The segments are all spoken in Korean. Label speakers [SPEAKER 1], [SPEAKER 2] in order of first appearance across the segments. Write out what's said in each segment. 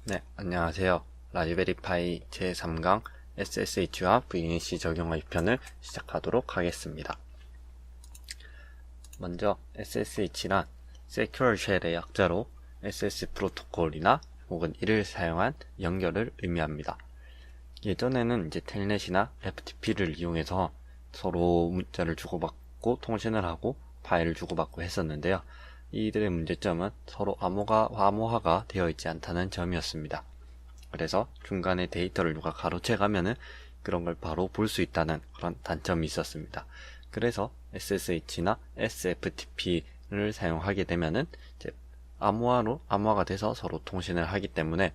[SPEAKER 1] 네, 안녕하세요. 라즈베리파이 제3강 SSH와 VNC 적용의 편을 시작하도록 하겠습니다. 먼저 SSH란 Secure Shell의 약자로 SS 프로토콜이나 혹은 이를 사용한 연결을 의미합니다. 예전에는 이제 텔넷이나 FTP를 이용해서 서로 문자를 주고받고 통신을 하고 파일을 주고받고 했었는데요. 이들의 문제점은 서로 암호화가 되어 있지 않다는 점이었습니다. 그래서 중간에 데이터를 누가 가로채가면은 그런 걸 바로 볼 수 있다는 그런 단점이 있었습니다. 그래서 SSH나 SFTP를 사용하게 되면은 이제 암호화가 돼서 서로 통신을 하기 때문에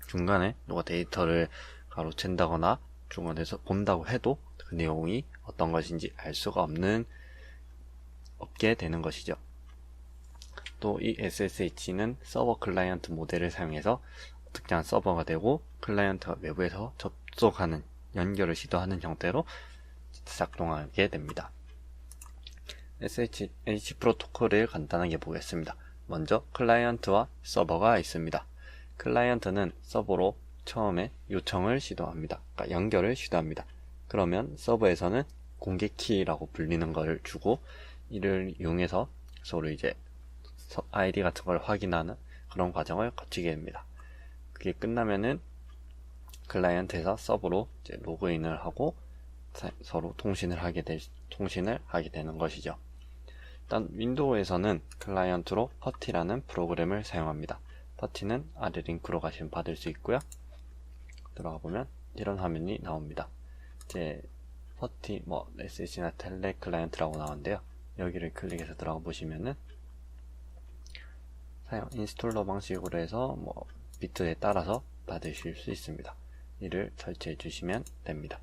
[SPEAKER 1] 중간에 누가 데이터를 가로챈다거나 중간에서 본다고 해도 그 내용이 어떤 것인지 알 수가 없게 되는 것이죠. 또 이 SSH는 서버 클라이언트 모델을 사용해서 특정한 서버가 되고 클라이언트가 외부에서 접속하는 연결을 시도하는 형태로 작동하게 됩니다. SSH 프로토콜을 간단하게 보겠습니다. 먼저 클라이언트와 서버가 있습니다. 클라이언트는 서버로 처음에 요청을 시도합니다. 그러니까 연결을 시도합니다. 그러면 서버에서는 공개 키라고 불리는 걸 주고 이를 이용해서 서로 이제 아이디 같은 걸 확인하는 그런 과정을 거치게 됩니다. 그게 끝나면은 클라이언트에서 서버로 이제 로그인을 하고 서로 통신을 하게 되는 것이죠. 일단 윈도우에서는 클라이언트로 퍼티라는 프로그램을 사용합니다. 퍼티는 아래 링크로 가시면 받을 수 있고요. 들어가 보면 이런 화면이 나옵니다. 이제 퍼티 SSH나 텔레 클라이언트라고 나오는데요. 여기를 클릭해서 들어가 보시면은 사용 인스톨러 방식으로 해서 비트에 따라서 받으실 수 있습니다. 이를 설치해 주시면 됩니다.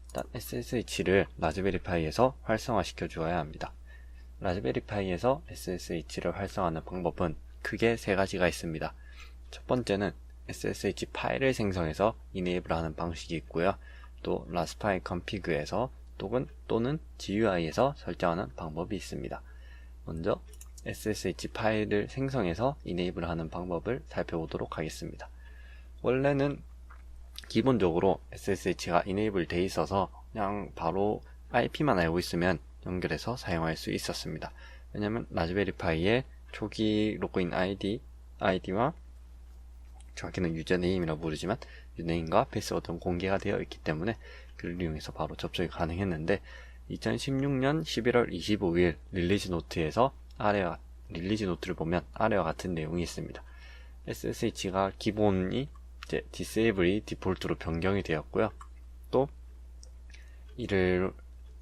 [SPEAKER 1] 일단 SSH를 라즈베리파이에서 활성화시켜 주어야 합니다. 라즈베리파이에서 SSH를 활성화하는 방법은 크게 세 가지가 있습니다. 첫 번째는 SSH 파일을 생성해서 이네이블 하는 방식이 있고요. 또 라스파이 컨피그에서 또는 GUI에서 설정하는 방법이 있습니다. 먼저 SSH 파일을 생성해서 이네이블 하는 방법을 살펴보도록 하겠습니다. 원래는 기본적으로 SSH가 이네이블 돼 있어서 그냥 바로 IP만 알고 있으면 연결해서 사용할 수 있었습니다. 왜냐면 라즈베리파이의 초기 로그인 아이디와 정확히는 유저네임이라고 부르지만 유저네임과 패스워드는 공개가 되어 있기 때문에 그를 이용해서 바로 접속이 가능했는데 2016년 11월 25일 릴리즈 노트를 보면 아래와 같은 내용이 있습니다. SSH가 기본이 이제 디세이블이 디폴트로 변경이 되었고요. 또 이를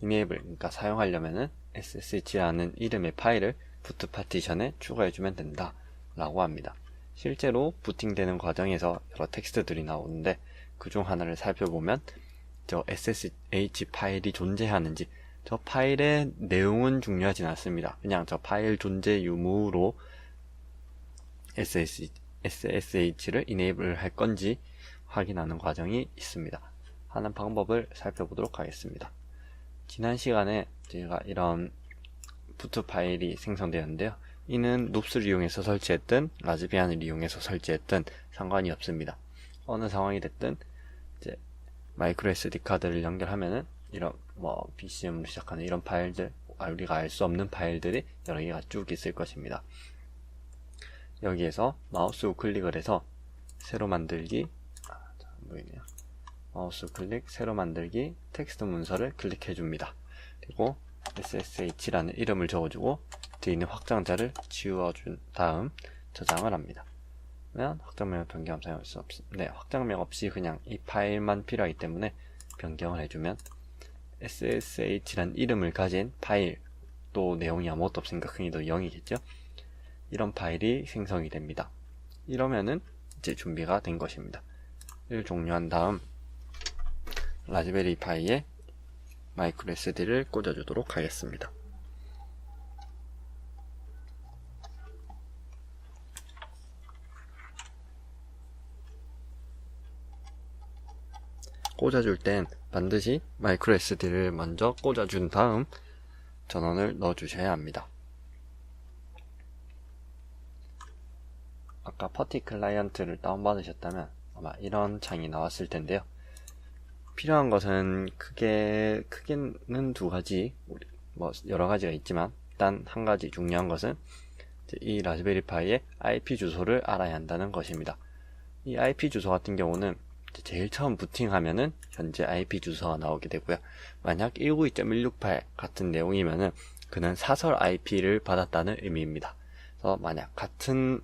[SPEAKER 1] 이네이블 그러니까 사용하려면은 SSH라는 이름의 파일을 부트 파티션에 추가해주면 된다 라고 합니다. 실제로 부팅되는 과정에서 여러 텍스트들이 나오는데 그중 하나를 살펴보면 저 SSH 파일이 존재하는지 저 파일의 내용은 중요하진 않습니다. 그냥 저 파일 존재 유무로 SSH를 이네이블 할 건지 확인하는 과정이 있습니다. 하는 방법을 살펴보도록 하겠습니다. 지난 시간에 제가 이런 부트 파일이 생성되었는데요. 이는 눕스를 이용해서 설치했든 라즈비안을 이용해서 설치했든 상관이 없습니다. 어느 상황이 됐든 이제 마이크로 SD 카드를 연결하면은 이런 BCM으로 시작하는 이런 파일들, 우리가 알 수 없는 파일들이 여러 개가 쭉 있을 것입니다. 여기에서 마우스 우클릭을 해서 새로 만들기, 마우스 클릭, 새로 만들기, 텍스트 문서를 클릭해 줍니다. 그리고 SSH라는 이름을 적어주고 뒤에 있는 확장자를 지워준 다음 저장을 합니다. 그러면 확장명을 변경하면 사용할 수 없습니다. 확장명 없이 그냥 이 파일만 필요하기 때문에 변경을 해주면 SSH란 이름을 가진 파일, 또 내용이 아무것도 없으니까 크기도 0이겠죠? 이런 파일이 생성이 됩니다. 이러면은 이제 준비가 된 것입니다. 이를 종료한 다음 라즈베리파이에 마이크로 SD를 꽂아주도록 하겠습니다. 꽂아줄 땐 반드시 마이크로 SD를 먼저 꽂아준 다음 전원을 넣어 주셔야 합니다. 아까 퍼티 클라이언트를 다운받으셨다면 아마 이런 창이 나왔을 텐데요. 필요한 것은 크게는 두 가지, 뭐 여러 가지가 있지만 단 한 가지 중요한 것은 이 라즈베리 파이의 IP 주소를 알아야 한다는 것입니다. 이 IP 주소 같은 경우는 제일 처음 부팅하면은 현재 IP 주소가 나오게 되고요. 만약 192.168 같은 내용이면은 그는 사설 IP를 받았다는 의미입니다. 그래서 만약 같은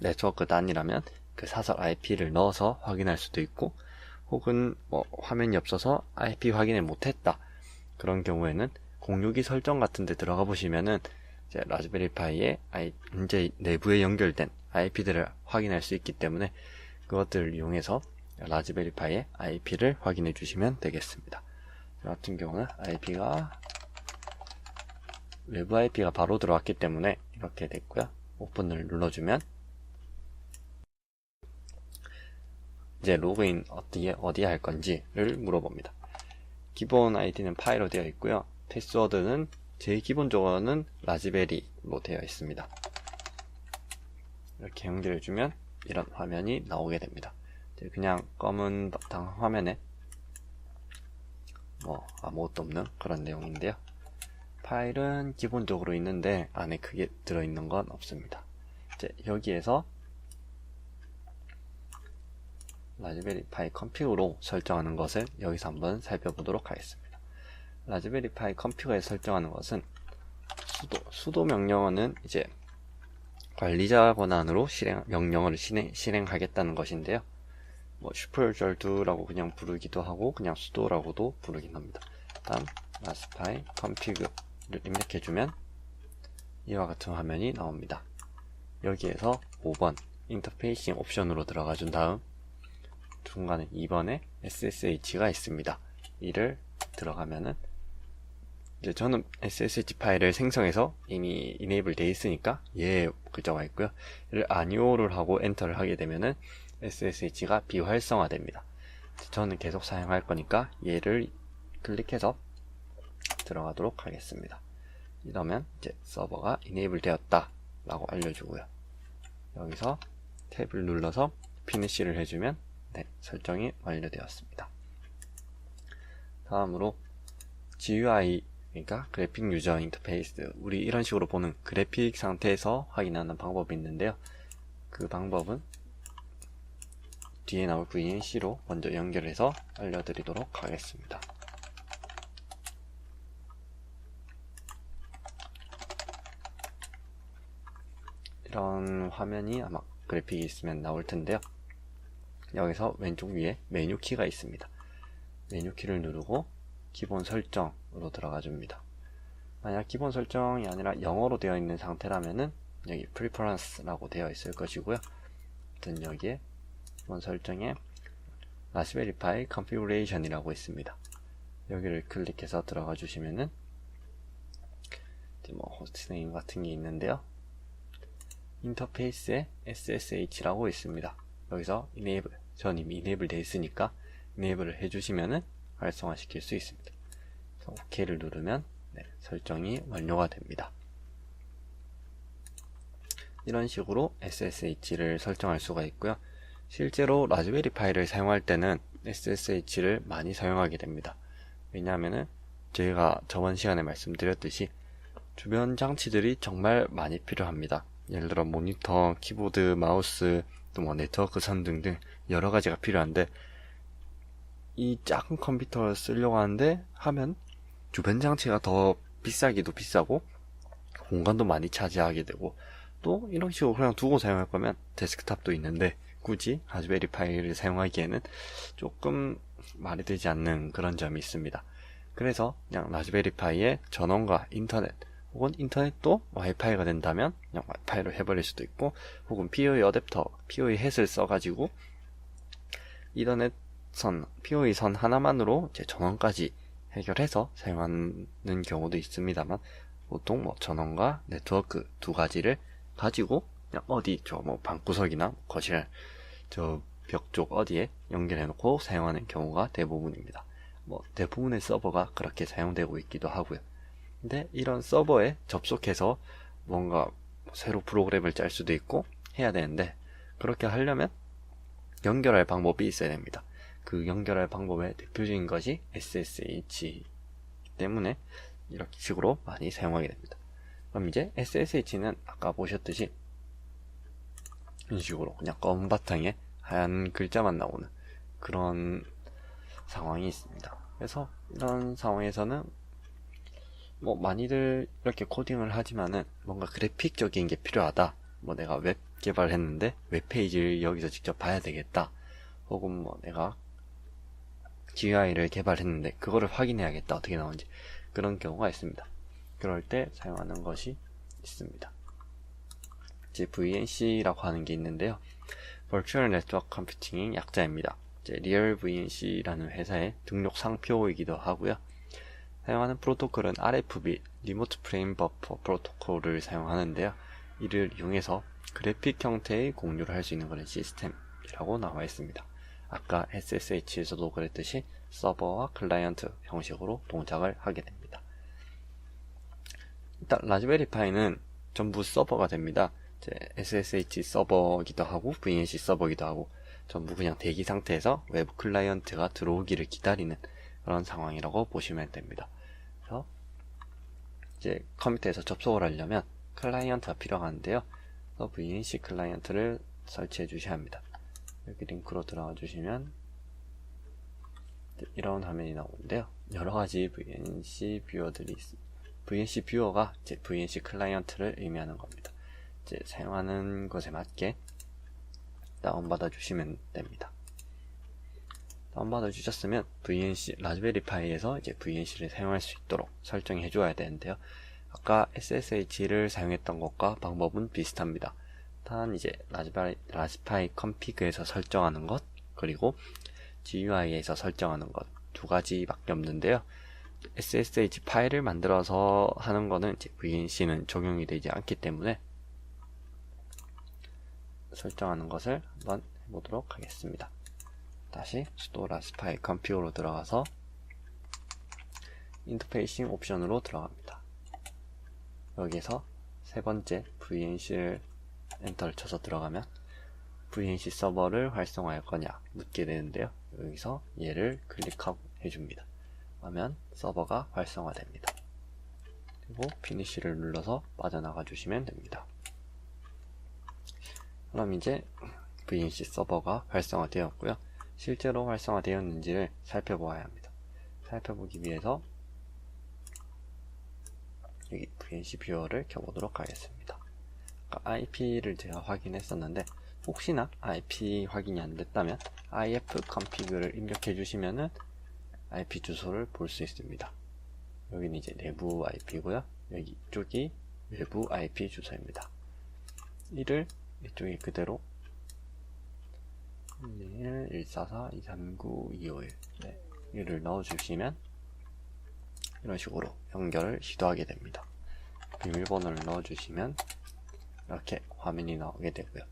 [SPEAKER 1] 네트워크 단이라면 그 사설 IP를 넣어서 확인할 수도 있고, 혹은 뭐 화면이 없어서 IP 확인을 못했다 그런 경우에는 062 설정 같은 데 들어가 보시면은 이제 라즈베리 파이에 현재 내부에 연결된 IP들을 확인할 수 있기 때문에 그것들을 이용해서 라즈베리 파이의 IP를 확인해 주시면 되겠습니다. 저 같은 경우는 외부 IP가 바로 들어왔기 때문에 이렇게 됐고요. 오픈을 눌러주면 이제 로그인 어디에 할 건지를 물어봅니다. 기본 아이디는 파이로 되어 있고요. 패스워드는 제일 기본적으로는 라즈베리로 되어 있습니다. 이렇게 연결해주면 이런 화면이 나오게 됩니다. 그냥 검은 바탕 화면에 뭐 아무것도 없는 그런 내용인데요. 파일은 기본적으로 있는데 안에 크게 들어있는 건 없습니다. 이제 여기에서 라즈베리 파이 컴피그로 설정하는 것을 여기서 한번 살펴보도록 하겠습니다. 라즈베리 파이 컴피그에 설정하는 것은 수도 명령어는 이제 관리자 권한으로 명령어를 실행하겠다는 것인데요. 뭐 슈퍼셜2라고 그냥 부르기도 하고 그냥 수도라고도 부르긴 합니다. 다음 라스파이 컴피그를 입력해주면 이와 같은 화면이 나옵니다. 여기에서 5번 인터페이싱 옵션으로 들어가 준 다음 중간에 2번에 SSH가 있습니다. 이를 들어가면은 이제 저는 SSH 파일을 생성해서 이미 이네이블 되어 있으니까 그저가 있고요. 이를 아니오를 하고 엔터를 하게 되면은 SSH가 비활성화됩니다. 저는 계속 사용할 거니까 얘를 클릭해서 들어가도록 하겠습니다. 이러면 이제 서버가 이네이블 되었다 라고 알려주고요. 여기서 탭을 눌러서 피니시를 해주면 설정이 완료되었습니다. 다음으로 GUI, 그러니까 그래픽 유저 인터페이스, 우리 이런 식으로 보는 그래픽 상태에서 확인하는 방법이 있는데요. 그 방법은 뒤에 나올 VNC로 먼저 연결해서 알려드리도록 하겠습니다. 이런 화면이 아마 그래픽이 있으면 나올 텐데요. 여기서 왼쪽 위에 메뉴 키가 있습니다. 메뉴 키를 누르고 기본 설정으로 들어가 줍니다. 만약 기본 설정이 아니라 영어로 되어 있는 상태라면은 여기 Preference라고 되어 있을 것이고요. 아무튼 여기에 기본 설정에 라즈베리 파이 Configuration이라고 있습니다. 여기를 클릭해서 들어가 주시면은 뭐 호스트네임 같은 게 있는데요. 인터페이스에 SSH라고 있습니다. 여기서 전 이미 이네이블 되어 있으니까 이네이블을 해주시면은 활성화 시킬 수 있습니다. 그래서 OK를 누르면 설정이 완료가 됩니다. 이런 식으로 SSH를 설정할 수가 있고요. 실제로 라즈베리 파이를 사용할 때는 SSH를 많이 사용하게 됩니다. 왜냐하면은 제가 저번 시간에 말씀드렸듯이 주변 장치들이 정말 많이 필요합니다. 예를 들어 모니터, 키보드, 마우스, 또 뭐 네트워크 선 등등 여러 가지가 필요한데 이 작은 컴퓨터를 쓰려고 하면 주변 장치가 더 비싸기도 비싸고 공간도 많이 차지하게 되고 또 이런 식으로 그냥 두고 사용할 거면 데스크탑도 있는데 굳이 라즈베리 파이를 사용하기에는 조금 말이 되지 않는 그런 점이 있습니다. 그래서 그냥 라즈베리 파이의 전원과 인터넷 혹은 인터넷도 와이파이가 된다면 그냥 와이파이로 해버릴 수도 있고 혹은 PoE 어댑터, PoE 햇을 써가지고 이더넷 선, PoE 선 하나만으로 이제 전원까지 해결해서 사용하는 경우도 있습니다만 보통 뭐 전원과 네트워크 두 가지를 가지고 그냥 뭐 방구석이나 거실 저 벽 쪽 어디에 연결해 놓고 사용하는 경우가 대부분입니다. 뭐 대부분의 서버가 그렇게 사용되고 있기도 하고요. 근데 이런 서버에 접속해서 뭔가 새로 프로그램을 짤 수도 있고 해야 되는데, 그렇게 하려면 연결할 방법이 있어야 됩니다. 그 연결할 방법의 대표적인 것이 SSH 때문에 이렇게 식으로 많이 사용하게 됩니다. 그럼 이제 SSH는 아까 보셨듯이 이런 식으로 그냥 검은 바탕에 하얀 글자만 나오는 그런 상황이 있습니다. 그래서 이런 상황에서는 뭐 많이들 이렇게 코딩을 하지만은 뭔가 그래픽적인 게 필요하다. 뭐 내가 웹 개발했는데 웹페이지를 여기서 직접 봐야 되겠다. 혹은 뭐 내가 GUI를 개발했는데 그거를 확인해야겠다. 어떻게 나오는지. 그런 경우가 있습니다. 그럴 때 사용하는 것이 있습니다. 이제 VNC라고 하는 게 있는데요. Virtual Network Computing의 약자입니다. 이제 Real VNC라는 회사의 등록 상표이기도 하고요. 사용하는 프로토콜은 RFB, Remote Frame Buffer 프로토콜을 사용하는데요. 이를 이용해서 그래픽 형태의 공유를 할 수 있는 그런 시스템이라고 나와 있습니다. 아까 SSH에서도 그랬듯이 서버와 클라이언트 형식으로 동작을 하게 됩니다. 일단 라즈베리 파이는 전부 서버가 됩니다. SSH 서버기도 하고 VNC 서버기도 하고 전부 그냥 대기 상태에서 외부 클라이언트가 들어오기를 기다리는 그런 상황이라고 보시면 됩니다. 그래서 이제 컴퓨터에서 접속을 하려면 클라이언트가 필요한데요. 그래서 VNC 클라이언트를 설치해 주셔야 합니다. 여기 링크로 들어가 주시면 이런 화면이 나오는데요. 여러 가지 VNC 뷰어들이 있습니다. VNC 뷰어가 이제 VNC 클라이언트를 의미하는 겁니다. 이제 사용하는 것에 맞게 다운받아 주시면 됩니다. 다운받아 주셨으면 VNC 라즈베리 파이에서 이제 VNC를 사용할 수 있도록 설정해 줘야 되는데요. 아까 SSH를 사용했던 것과 방법은 비슷합니다. 단 이제 라즈파이 컴피그에서 설정하는 것 그리고 GUI에서 설정하는 것 두 가지밖에 없는데요. SSH 파일을 만들어서 하는 거는 이제 VNC는 적용이 되지 않기 때문에 설정하는 것을 한번 해보도록 하겠습니다. 다시 sudo raspberry config로 들어가서 인터페이싱 옵션으로 들어갑니다. 여기서 세 번째 VNC를 엔터를 쳐서 들어가면 VNC 서버를 활성화할 거냐 묻게 되는데요. 여기서 얘를 클릭하고 해줍니다. 그러면 서버가 활성화됩니다. 그리고 피니쉬를 눌러서 빠져나가 주시면 됩니다. 그럼 이제 VNC 서버가 활성화되었고요. 실제로 활성화되었는지를 살펴보아야 합니다. 살펴보기 위해서 여기 VNC 뷰어를 켜보도록 하겠습니다. IP를 제가 확인했었는데 혹시나 IP 확인이 안 됐다면 ifconfig를 입력해 주시면은 IP 주소를 볼 수 있습니다. 여기는 이제 내부 IP고요. 여기 이쪽이 외부 IP 주소입니다. 이를 이쪽에 그대로 144-239-251 네, 이를 넣어주시면 이런 식으로 연결을 시도하게 됩니다. 비밀번호를 넣어주시면 이렇게 화면이 나오게 되고요.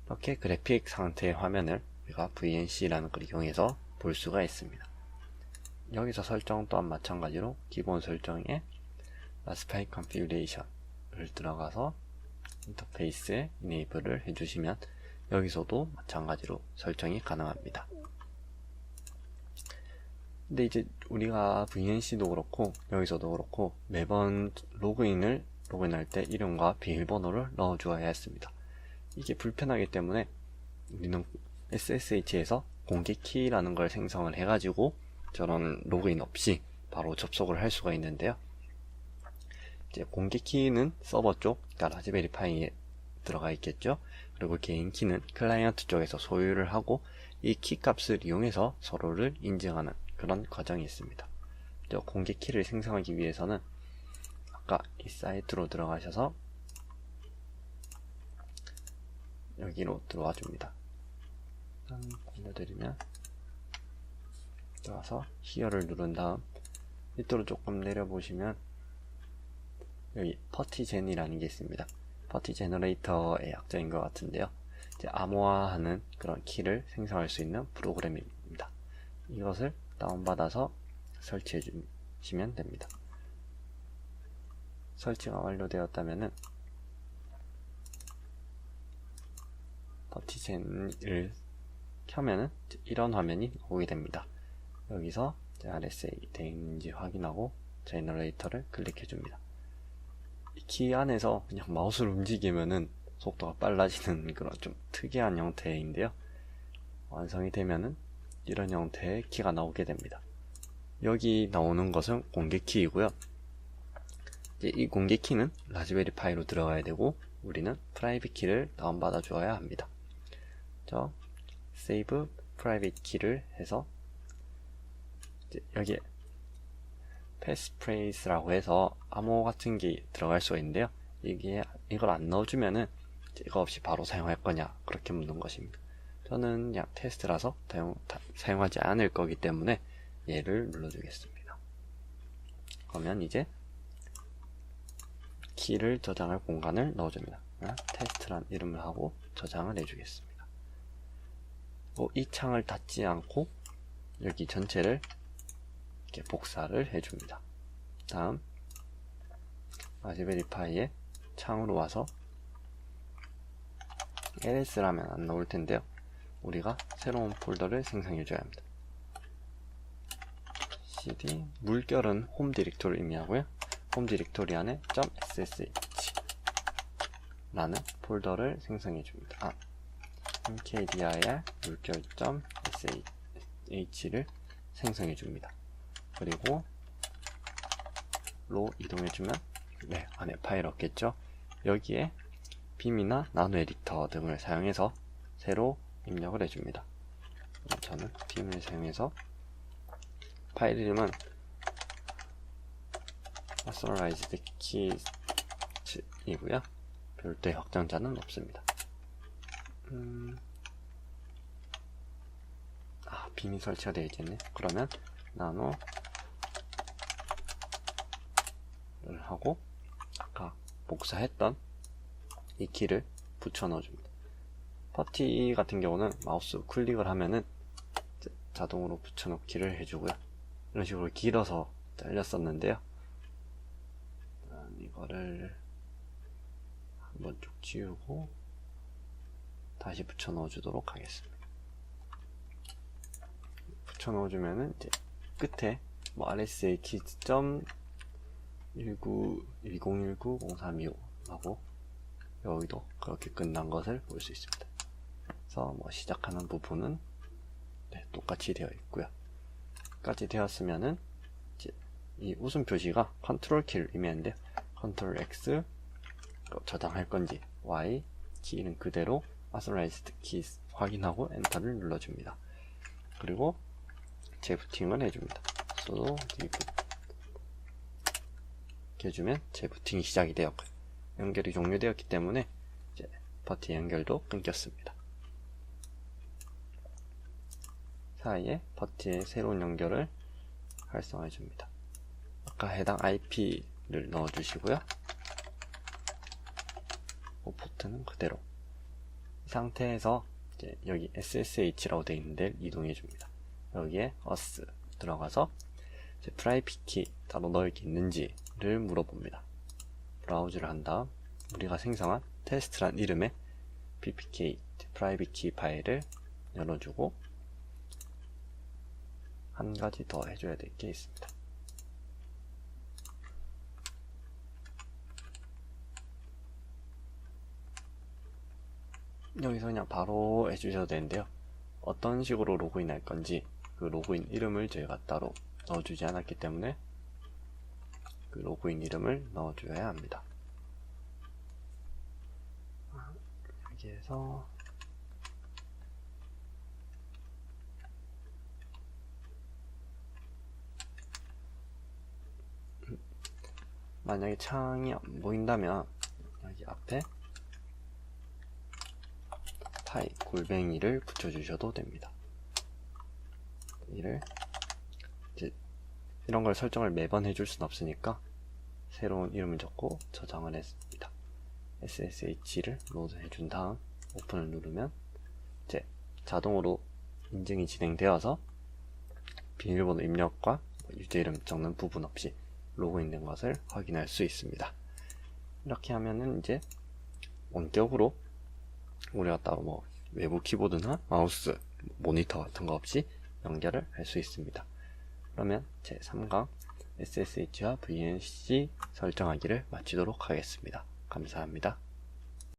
[SPEAKER 1] 이렇게 그래픽 상태의 화면을 우리가 VNC라는 걸 이용해서 볼 수가 있습니다. 여기서 설정 또한 마찬가지로 기본 설정에 Raspberry Configuration을 들어가서 인터페이스에 Enable을 해주시면 여기서도 마찬가지로 설정이 가능합니다. 근데 이제 우리가 VNC도 그렇고 여기서도 그렇고 매번 로그인할 때 이름과 비밀번호를 넣어 주어야 했습니다. 이게 불편하기 때문에 우리는 SSH에서 공개키라는 걸 생성을 해가지고 저런 로그인 없이 바로 접속을 할 수가 있는데요. 이제 공개키는 서버 쪽, 그러니까 라즈베리 파이에 들어가 있겠죠. 그리고 개인 키는 클라이언트 쪽에서 소유를 하고 이 키 값을 이용해서 서로를 인증하는 그런 과정이 있습니다. 공개 키를 생성하기 위해서는 아까 이 사이트로 들어가셔서 여기로 들어와 줍니다. 알려드리면 들어와서 here를 누른 다음 밑으로 조금 내려보시면 여기 퍼티젠이라는 게 있습니다. 퍼티 제너레이터의 약자인 것 같은데요. 이제 암호화하는 그런 키를 생성할 수 있는 프로그램입니다. 이것을 다운받아서 설치해 주시면 됩니다. 설치가 완료되었다면은 퍼티젠을 켜면은 이런 화면이 오게 됩니다. 여기서 RSA 되어 있는지 확인하고 제너레이터를 클릭해 줍니다. 이 키 안에서 그냥 마우스를 움직이면은 속도가 빨라지는 그런 좀 특이한 형태인데요. 완성이 되면은 이런 형태의 키가 나오게 됩니다. 여기 나오는 것은 공개 키이고요. 이제 이 공개 키는 라즈베리 파이로 들어가야 되고 우리는 프라이빗 키를 다운받아 주어야 합니다. 저 세이브 프라이빗 키를 해서 이제 여기에 패스프레이스라고 해서 암호 같은 게 들어갈 수가 있는데요. 이걸 안 넣어주면은 이거 없이 바로 사용할 거냐 그렇게 묻는 것입니다. 저는 그냥 테스트라서 사용하지 않을 거기 때문에 얘를 눌러주겠습니다. 그러면 이제 키를 저장할 공간을 넣어줍니다. 테스트란 이름을 하고 저장을 해주겠습니다. 이 창을 닫지 않고 여기 전체를 이렇게 복사를 해줍니다. 다음 라즈베리 파이의 창으로 와서 ls라면 안 나올 텐데요. 우리가 새로운 폴더를 생성해 줘야 합니다. cd 물결은 홈 디렉토리를 의미하고요. 홈 디렉토리 안에 .ssh 라는 폴더를 생성해 줍니다. mkdir 물결.sh를 생성해 줍니다. 그리고 로 이동해 주면 안에 파일 없겠죠. 여기에 빔이나 나노 에디터 등을 사용해서 새로 입력을 해줍니다. 저는 빔을 사용해서 파일 이름은 Authorized Keys이고요. 별도의 확장자는 없습니다. 빔이 설치가 되어 있겠네. 그러면 나노를 하고 아까 복사했던 이 키를 붙여 넣어줍니다. 퍼티 같은 경우는 마우스 클릭을 하면은 자동으로 붙여넣기를 해주고요. 이런 식으로 길어서 잘렸었는데요. 이거를 한번 쭉 지우고 다시 붙여 넣어주도록 하겠습니다. 붙여 넣어주면은 이제 끝에 RSA 키즈 1019-0325 하고 여기도 그렇게 끝난 것을 볼 수 있습니다. 그래서 시작하는 부분은 똑같이 되어 있고요. 똑같이 되었으면은 이제 이 웃음 표시가 컨트롤 키를 의미하는데 컨트롤 X 저장할 건지 Y 키는 그대로 Authorized Keys 확인하고 엔터를 눌러줍니다. 그리고 재부팅을 해줍니다. sudo deboot 이렇게 해주면 재부팅이 시작이 되었고요. 연결이 종료되었기 때문에 이제 버티 연결도 끊겼습니다. 사이에 버티의 새로운 연결을 활성화해 줍니다. 아까 해당 IP를 넣어 주시고요. 포트는 그대로 이 상태에서 이제 여기 SSH라고 되어 있는 데를 이동해 줍니다. 여기에 us 들어가서 이제 프라이빗 키 따로 넣을 게 있는지를 물어봅니다. 브라우즈를 한 다음 우리가 생성한 테스트란 이름의 ppk 프라이빗 키 파일을 열어주고 한 가지 더 해줘야 될 게 있습니다. 여기서 그냥 바로 해주셔도 되는데요. 어떤 식으로 로그인 할 건지 그 로그인 이름을 저희가 따로 넣어주지 않았기 때문에 그 로그인 이름을 넣어줘야 합니다. 여기에서 만약에 창이 안 보인다면 여기 앞에 파이 골뱅이를 붙여주셔도 됩니다. 이런 걸 설정을 매번 해줄 순 없으니까 새로운 이름을 적고 저장을 했습니다. SSH를 로드 해준 다음 오픈을 누르면 이제 자동으로 인증이 진행되어서 비밀번호 입력과 유저 이름 적는 부분 없이 로그인된 것을 확인할 수 있습니다. 이렇게 하면은 이제 원격으로 우리가 따로 외부 키보드나 마우스, 모니터 같은 거 없이 연결을 할 수 있습니다. 그러면 제 3강 SSH와 VNC 설정하기를 마치도록 하겠습니다. 감사합니다.